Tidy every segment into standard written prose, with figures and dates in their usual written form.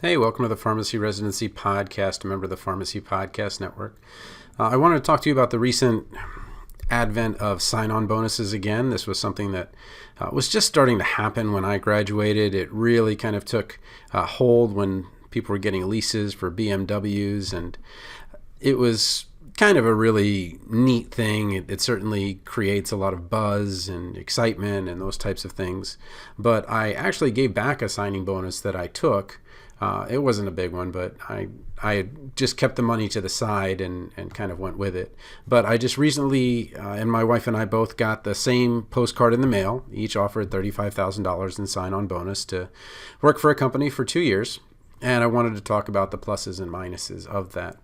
Hey, welcome to the Pharmacy Residency Podcast, a member of the Pharmacy Podcast Network. I wanted to talk to you about the recent advent of sign-on bonuses again. This was something that was just starting to happen when I graduated. It really kind of took hold when people were getting leases for BMWs, and it was kind of a really neat thing. It certainly creates a lot of buzz and excitement and those types of things. But I actually gave back a signing bonus that I took. It wasn't a big one, but I had just kept the money to the side and kind of went with it. But I just recently, and my wife and I both got the same postcard in the mail. Each offered $35,000 in sign-on bonus to work for a company for 2 years. And I wanted to talk about the pluses and minuses of that.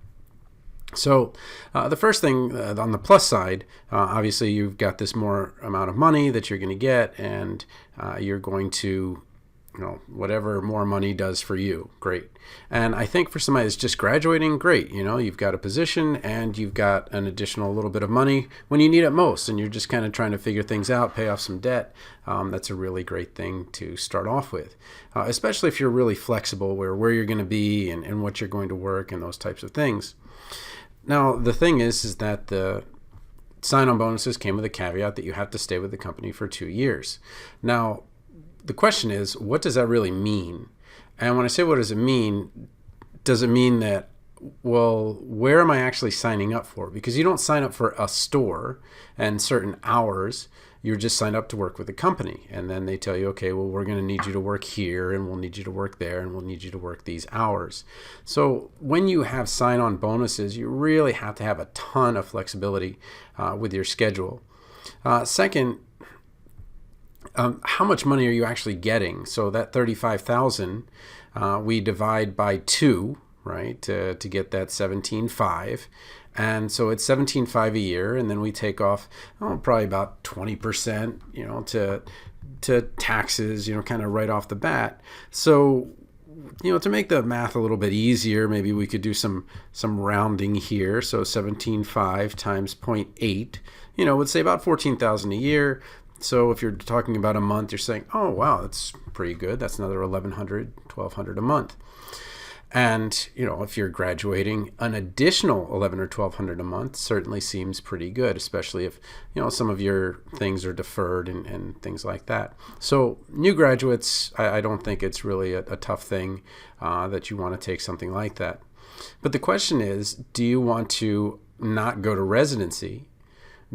So the first thing on the plus side, obviously you've got this more amount of money that you're going to get, and you're going to, whatever more money does for you, great. And I think for somebody that's just graduating, great. You've got a position and you've got an additional little bit of money when you need it most, and you're just kind of trying to figure things out, pay off some debt. That's a really great thing to start off with, especially if you're really flexible where you're going to be and what you're going to work and those types of things. Now, the thing is that the sign-on bonuses came with a caveat that you have to stay with the company for 2 years. Now, the question is, what does that really mean? And when I say what does it mean that, well, where am I actually signing up for? Because you don't sign up for a store and certain hours. You're just signed up to work with a company. And then they tell you, okay, well, we're going to need you to work here, and we'll need you to work there, and we'll need you to work these hours. So when you have sign-on bonuses, you really have to have a ton of flexibility with your schedule. Second, how much money are you actually getting? So that $35,000, we divide by 2, right, to get that $17,500. And so it's $17,500 a year, and then we take off probably about 20%, to taxes, kind of right off the bat. So, to make the math a little bit easier, maybe we could do some rounding here. So 17,500 times 0.8, would say about $14,000 a year. So if you're talking about a month, you're saying, oh, wow, that's pretty good. That's another $1,100, $1,200 a month. And, if you're graduating, an additional $1,100 or $1,200 a month certainly seems pretty good, especially if, some of your things are deferred and things like that. So new graduates, I don't think it's really a tough thing that you want to take something like that. But the question is, do you want to not go to residency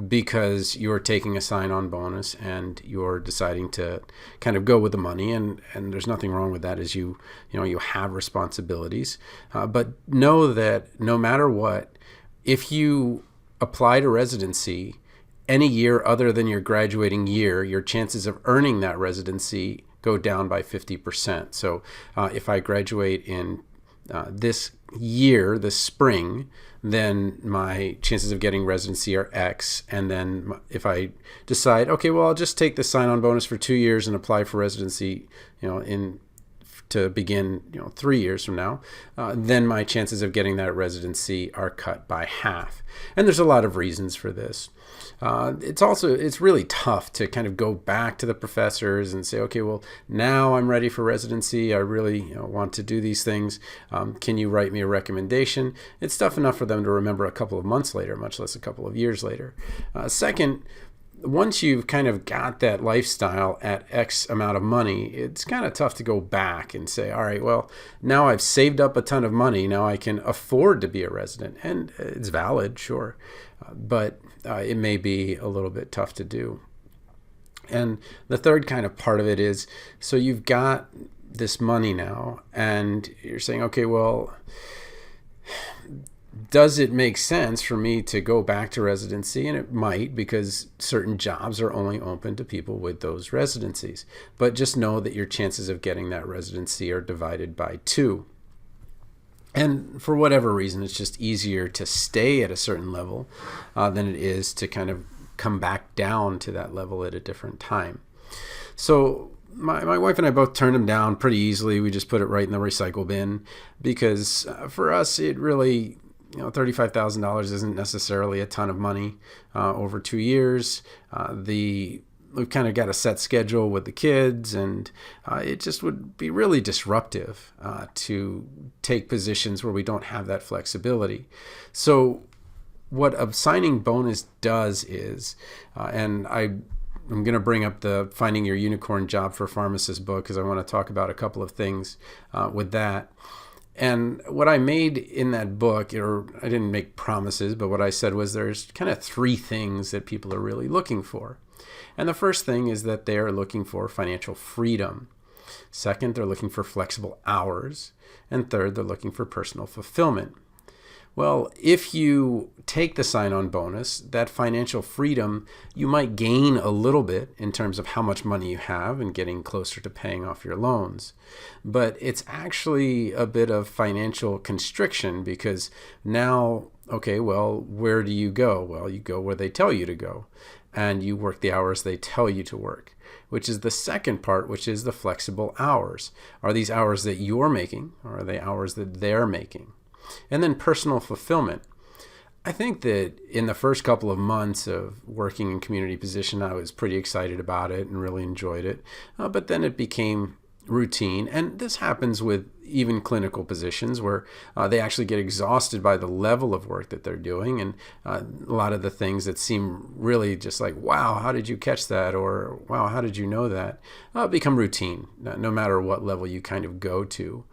because you're taking a sign-on bonus and you're deciding to kind of go with the money, and there's nothing wrong with that, as you have responsibilities, but know that no matter what, if you apply to residency any year other than your graduating year, your chances of earning that residency go down by 50%. So if I graduate in this year, this spring, then my chances of getting residency are X. And then if I decide, okay, well, I'll just take the sign-on bonus for 2 years and apply for residency, to begin, 3 years from now, then my chances of getting that residency are cut by half. And there's a lot of reasons for this. It's really tough to kind of go back to the professors and say, okay, well, now I'm ready for residency. I really want to do these things. Can you write me a recommendation? It's tough enough for them to remember a couple of months later, much less a couple of years later. Second, once you've kind of got that lifestyle at X amount of money, it's kind of tough to go back and say, all right, well, now I've saved up a ton of money. Now I can afford to be a resident. And it's valid, sure, but it may be a little bit tough to do. And the third kind of part of it is, so you've got this money now, and you're saying, okay, well, does it make sense for me to go back to residency? And it might, because certain jobs are only open to people with those residencies. But just know that your chances of getting that residency are divided by 2. And for whatever reason, it's just easier to stay at a certain level than it is to kind of come back down to that level at a different time. So my wife and I both turned them down pretty easily. We just put it right in the recycle bin, because for us, it really, $35,000 isn't necessarily a ton of money over 2 years. The we've kind of got a set schedule with the kids, and it just would be really disruptive to take positions where we don't have that flexibility. So what a signing bonus does is, and I'm going to bring up the Finding Your Unicorn Job for Pharmacist book because I want to talk about a couple of things with that. And what I made in that book, or I didn't make promises, but what I said was there's kind of three things that people are really looking for. And the first thing is that they are looking for financial freedom. Second, they're looking for flexible hours. And third, they're looking for personal fulfillment. Well, if you take the sign-on bonus, that financial freedom, you might gain a little bit in terms of how much money you have and getting closer to paying off your loans. But it's actually a bit of financial constriction because now, okay, well, where do you go? Well, you go where they tell you to go, and you work the hours they tell you to work, which is the second part, which is the flexible hours. Are these hours that you're making, or are they hours that they're making? And then personal fulfillment. I think that in the first couple of months of working in community position, I was pretty excited about it and really enjoyed it. But then it became routine. And this happens with even clinical positions where they actually get exhausted by the level of work that they're doing. And a lot of the things that seem really just like, wow, how did you catch that? Or, wow, how did you know that? Become routine, no matter what level you kind of go to.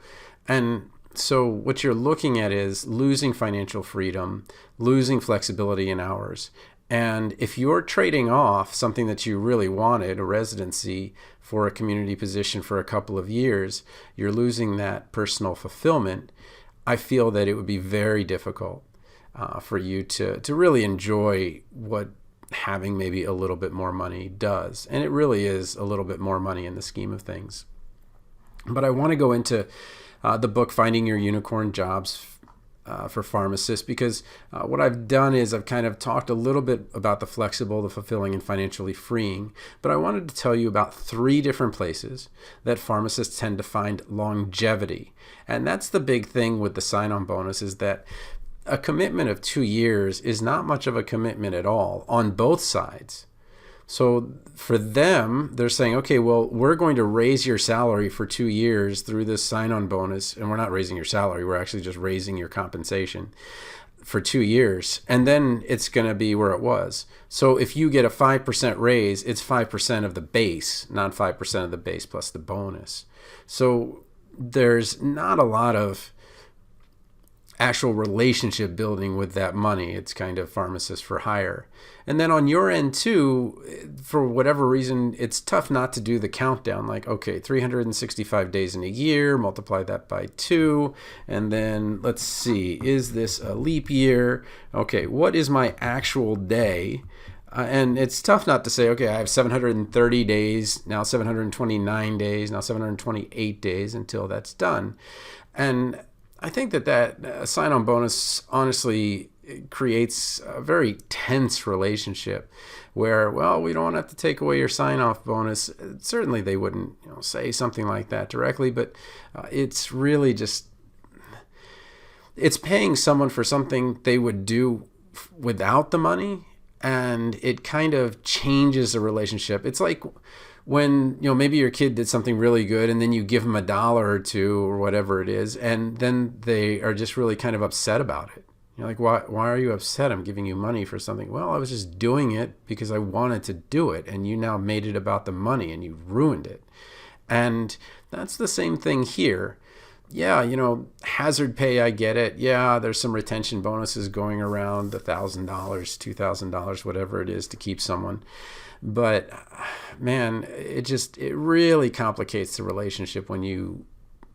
And so what you're looking at is losing financial freedom, losing flexibility in hours. And if you're trading off something that you really wanted, a residency for a community position for a couple of years, you're losing that personal fulfillment. I feel that it would be very difficult for you to really enjoy what having maybe a little bit more money does. And it really is a little bit more money in the scheme of things. But I want to go into the book Finding Your Unicorn Jobs for Pharmacists, because what I've done is I've kind of talked a little bit about the flexible, the fulfilling, and financially freeing, but I wanted to tell you about three different places that pharmacists tend to find longevity. And that's the big thing with the sign-on bonus, is that a commitment of 2 years is not much of a commitment at all on both sides. So for them, they're saying, okay, well, we're going to raise your salary for 2 years through this sign-on bonus. And we're not raising your salary. We're actually just raising your compensation for 2 years. And then it's going to be where it was. So if you get a 5% raise, it's 5% of the base, not 5% of the base plus the bonus. So there's not a lot of actual relationship building with that money. It's kind of pharmacist for hire. And then on your end too, for whatever reason, it's tough not to do the countdown, like, okay, 365 days in a year, multiply that by 2, and then let's see, is this a leap year? Okay, what is my actual day? And it's tough not to say, okay, I have 730 days, now 729 days, now 728 days until that's done. And I think that sign-on bonus honestly creates a very tense relationship where, well, we don't have to take away your sign-off bonus. Certainly they wouldn't say something like that directly, but it's really just, it's paying someone for something they would do without the money, and it kind of changes the relationship. It's like when, maybe your kid did something really good and then you give them $1 or $2 or whatever it is, and then they are just really kind of upset about it. You're like, why are you upset? I'm giving you money for something. Well, I was just doing it because I wanted to do it, and you now made it about the money and you ruined it. And that's the same thing here. Yeah, hazard pay, I get it. Yeah, there's some retention bonuses going around, $1,000, $2,000, whatever it is to keep someone. But man, it really complicates the relationship when you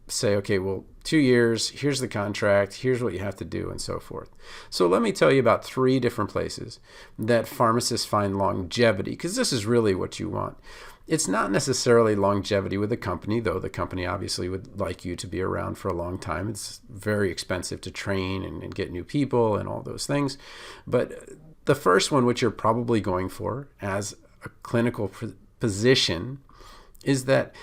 say, okay, well, 2 years, here's the contract, here's what you have to do, and so forth. So let me tell you about 3 different places that pharmacists find longevity, because this is really what you want. It's not necessarily longevity with the company, though the company obviously would like you to be around for a long time. It's very expensive to train and get new people and all those things. But the first one, which you're probably going for as a clinical position, is that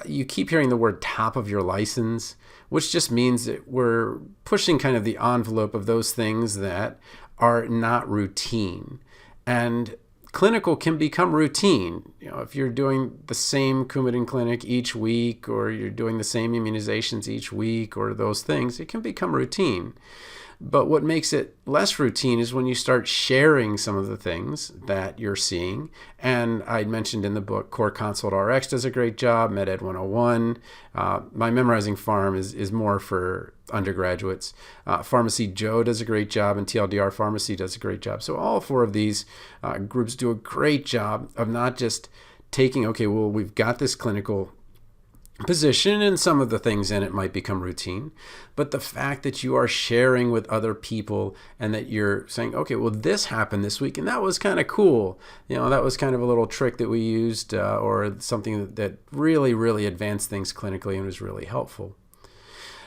you keep hearing the word top of your license, which just means that we're pushing kind of the envelope of those things that are not routine. And clinical can become routine. If you're doing the same Coumadin clinic each week, or you're doing the same immunizations each week, or those things, it can become routine. But what makes it less routine is when you start sharing some of the things that you're seeing. And I mentioned in the book, Core Consult RX does a great job, MedEd 101. My Memorizing Pharm is more for undergraduates. Pharmacy Joe does a great job, and TLDR Pharmacy does a great job. So all 4 of these groups do a great job of not just taking, okay, well, we've got this clinical position and some of the things in it might become routine, but the fact that you are sharing with other people and that you're saying, okay, well, this happened this week and that was kind of cool. That was kind of a little trick that we used or something that really, really advanced things clinically and was really helpful.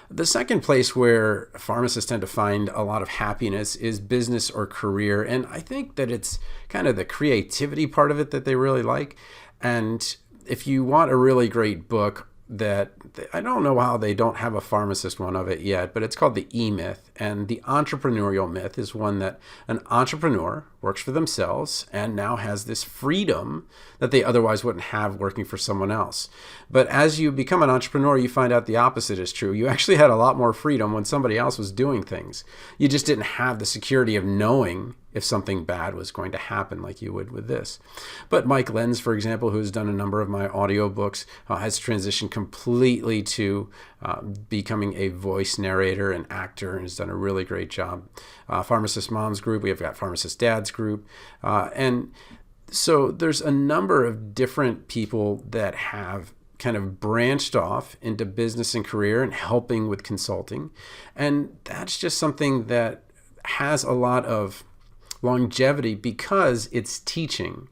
The second place where pharmacists tend to find a lot of happiness is business or career. And I think that it's kind of the creativity part of it that they really like. And if you want a really great book, that I don't know how they don't have a pharmacist one of it yet, but it's called The E-Myth. And the entrepreneurial myth is one that an entrepreneur works for themselves and now has this freedom that they otherwise wouldn't have working for someone else. But as you become an entrepreneur, you find out the opposite is true. You actually had a lot more freedom when somebody else was doing things. You just didn't have the security of knowing if something bad was going to happen like you would with this. But Mike Lenz, for example, who has done a number of my audiobooks, has transitioned completely to becoming a voice narrator and actor and has done a really great job. Pharmacist Moms Group, we have got Pharmacist Dads Group. And so there's a number of different people that have kind of branched off into business and career and helping with consulting. And that's just something that has a lot of longevity because it's teaching.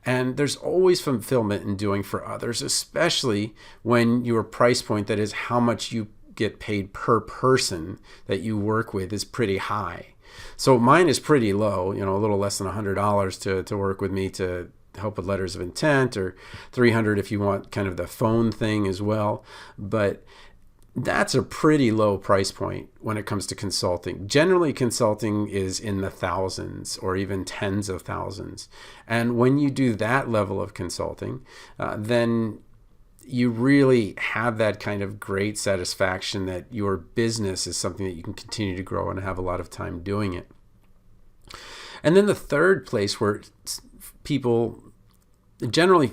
And there's always fulfillment in doing for others, especially when your price point, that is how much you get paid per person that you work with, is pretty high. So mine is pretty low, a little less than $100 to work with me to help with letters of intent, or $300 if you want kind of the phone thing as well. But that's a pretty low price point when it comes to consulting. Generally, consulting is in the thousands or even tens of thousands. And when you do that level of consulting, then you really have that kind of great satisfaction that your business is something that you can continue to grow and have a lot of time doing it. And then the third place where people generally,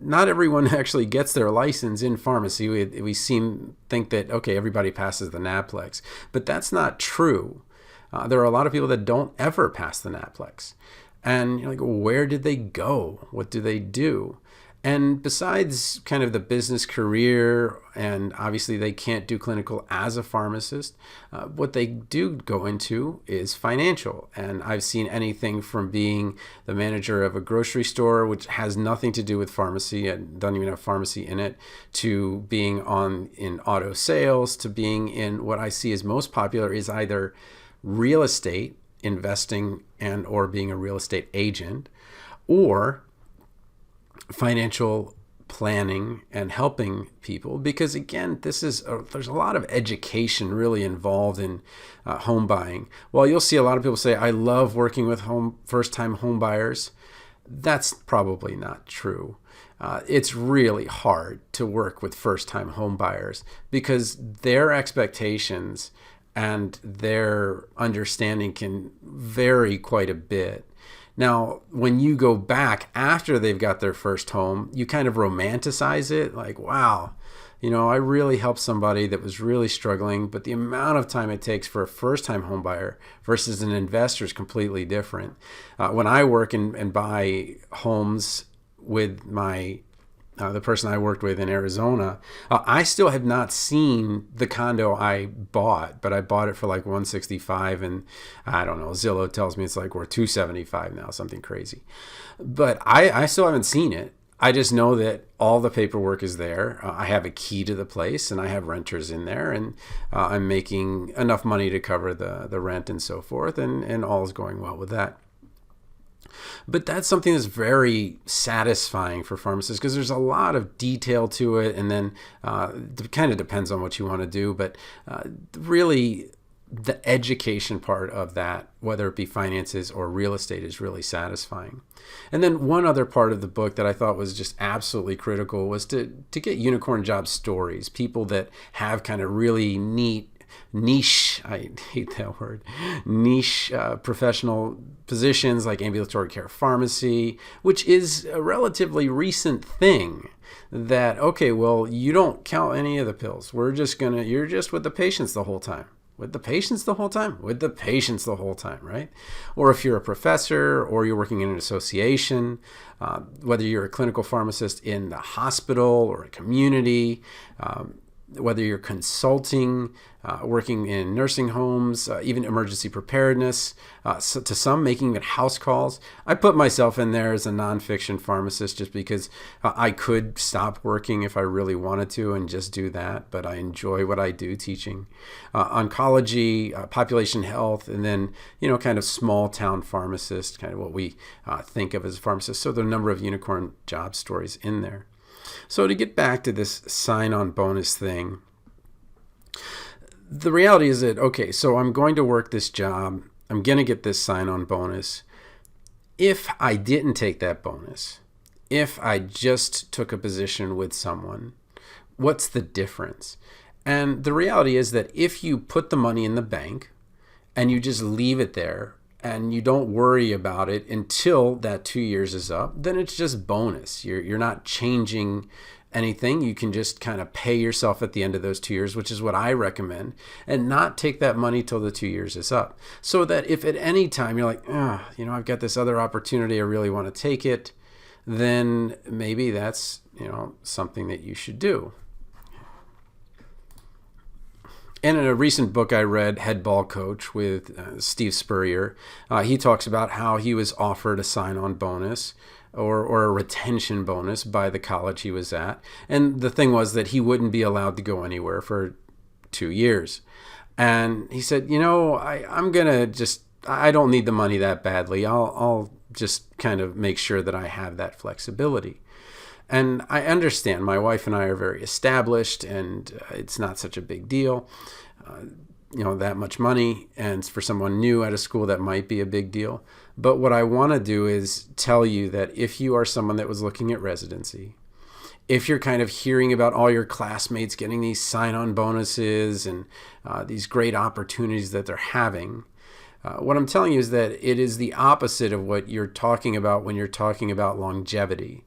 not everyone actually gets their license in pharmacy. We think that, okay, everybody passes the NAPLEX, but that's not true. There are a lot of people that don't ever pass the NAPLEX. And you're like, well, where did they go? What do they do? And besides kind of the business career, and obviously they can't do clinical as a pharmacist, what they do go into is financial. And I've seen anything from being the manager of a grocery store, which has nothing to do with pharmacy and doesn't even have pharmacy in it, to being in auto sales, to being in what I see as most popular is either real estate investing and or being a real estate agent, or financial planning and helping people. Because again, there's a lot of education really involved in home buying. While you'll see a lot of people say, I love working with first-time home buyers, that's probably not true. It's really hard to work with first-time home buyers because their expectations and their understanding can vary quite a bit. Now, when you go back after they've got their first home, you kind of romanticize it, like, wow, I really helped somebody that was really struggling, but the amount of time it takes for a first-time home buyer versus an investor is completely different. When I work and buy homes with the person I worked with in Arizona, I still have not seen the condo I bought, but I bought it for like $165, and I don't know, Zillow tells me it's like worth $275 now, something crazy. But I still haven't seen it. I just know that all the paperwork is there. I have a key to the place, and I have renters in there, and I'm making enough money to cover the rent and so forth, and all is going well with that. But that's something that's very satisfying for pharmacists because there's a lot of detail to it, and then it kind of depends on what you want to do. But really, the education part of that, whether it be finances or real estate, is really satisfying. And then one other part of the book that I thought was just absolutely critical was to get unicorn job stories, people that have kind of really neat niche, I hate that word, niche professional positions like ambulatory care pharmacy, which is a relatively recent thing. That, okay, well, you don't count any of the pills. You're just with the patients the whole time. With the patients the whole time? With the patients the whole time, right? Or if you're a professor or you're working in an association, whether you're a clinical pharmacist in the hospital or a community, whether you're consulting, working in nursing homes, even emergency preparedness, to some making it house calls. I put myself in there as a nonfiction pharmacist just because I could stop working if I really wanted to and just do that, but I enjoy what I do teaching. Oncology, population health, and then, kind of small town pharmacist, kind of what we think of as a pharmacist. So there are a number of unicorn job stories in there. So to get back to this sign-on bonus thing, the reality is that, okay, so I'm going to work this job. I'm going to get this sign-on bonus. If I didn't take that bonus, if I just took a position with someone, what's the difference? And the reality is that if you put the money in the bank and you just leave it there and you don't worry about it until that 2 years is up, then it's just bonus. You're not changing anything. You can just kind of pay yourself at the end of those 2 years, which is what I recommend, and not take that money till the 2 years is up. So that if at any time you're like, I've got this other opportunity, I really want to take it, then maybe that's, something that you should do. And in a recent book I read, Head Ball Coach with Steve Spurrier, he talks about how he was offered a sign-on bonus or a retention bonus by the college he was at. And the thing was that he wouldn't be allowed to go anywhere for 2 years. And he said, I don't need the money that badly. I'll just kind of make sure that I have that flexibility. And I understand my wife and I are very established and it's not such a big deal, that much money. And for someone new at a school, that might be a big deal. But what I want to do is tell you that if you are someone that was looking at residency, if you're kind of hearing about all your classmates getting these sign-on bonuses and these great opportunities that they're having, what I'm telling you is that it is the opposite of what you're talking about when you're talking about longevity.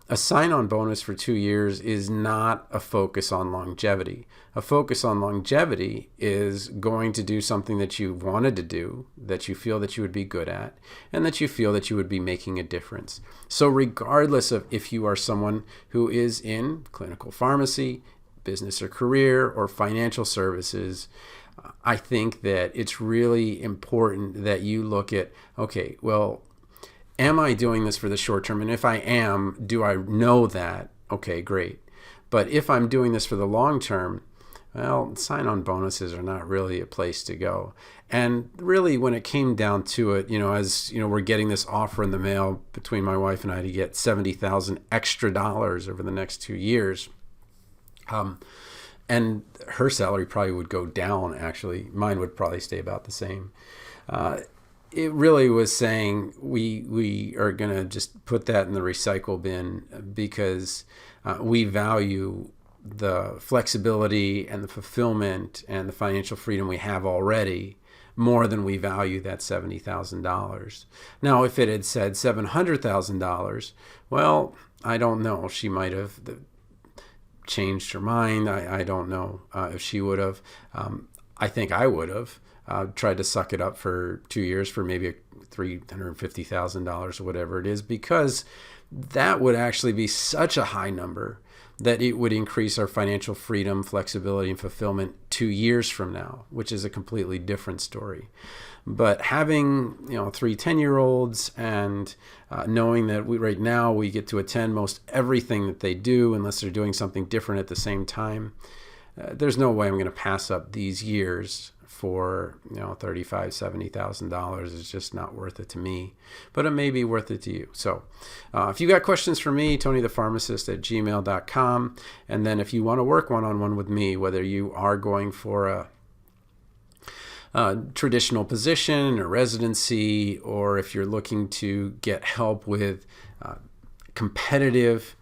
A sign-on bonus for 2 years is not a focus on longevity. A focus on longevity is going to do something that you wanted to do, that you feel that you would be good at, and that you feel that you would be making a difference. So regardless of if you are someone who is in clinical pharmacy, business or career, or financial services, I think that it's really important that you look at, okay, well, am I doing this for the short term? And if I am, do I know that? Okay, great. But if I'm doing this for the long term, well, sign-on bonuses are not really a place to go. And really, when it came down to it, as we're getting this offer in the mail between my wife and I to get $70,000 extra over the next 2 years, and her salary probably would go down. Actually, mine would probably stay about the same. It really was saying we are going to just put that in the recycle bin because we value the flexibility and the fulfillment and the financial freedom we have already more than we value that $70,000. Now, if it had said $700,000, well, I don't know. She might have changed her mind. I don't know if she would have. I think I would have. Tried to suck it up for 2 years for maybe $350,000 or whatever it is, because that would actually be such a high number that it would increase our financial freedom, flexibility, and fulfillment 2 years from now, which is a completely different story. But having 3 10-year-olds and knowing that right now we get to attend most everything that they do unless they're doing something different at the same time, there's no way I'm going to pass up these years for $35,000, $70,000. Is just not worth it to me, but it may be worth it to you. So if you got questions for me, TonyThePharmacist@gmail.com. And then if you want to work one-on-one with me, whether you are going for traditional position or residency, or if you're looking to get help with competitive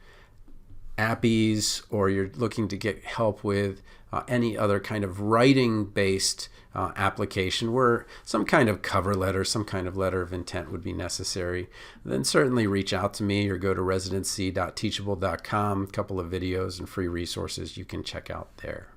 APPEs, or you're looking to get help with any other kind of writing-based application where some kind of cover letter, some kind of letter of intent would be necessary, then certainly reach out to me or go to residency.teachable.com. A couple of videos and free resources you can check out there.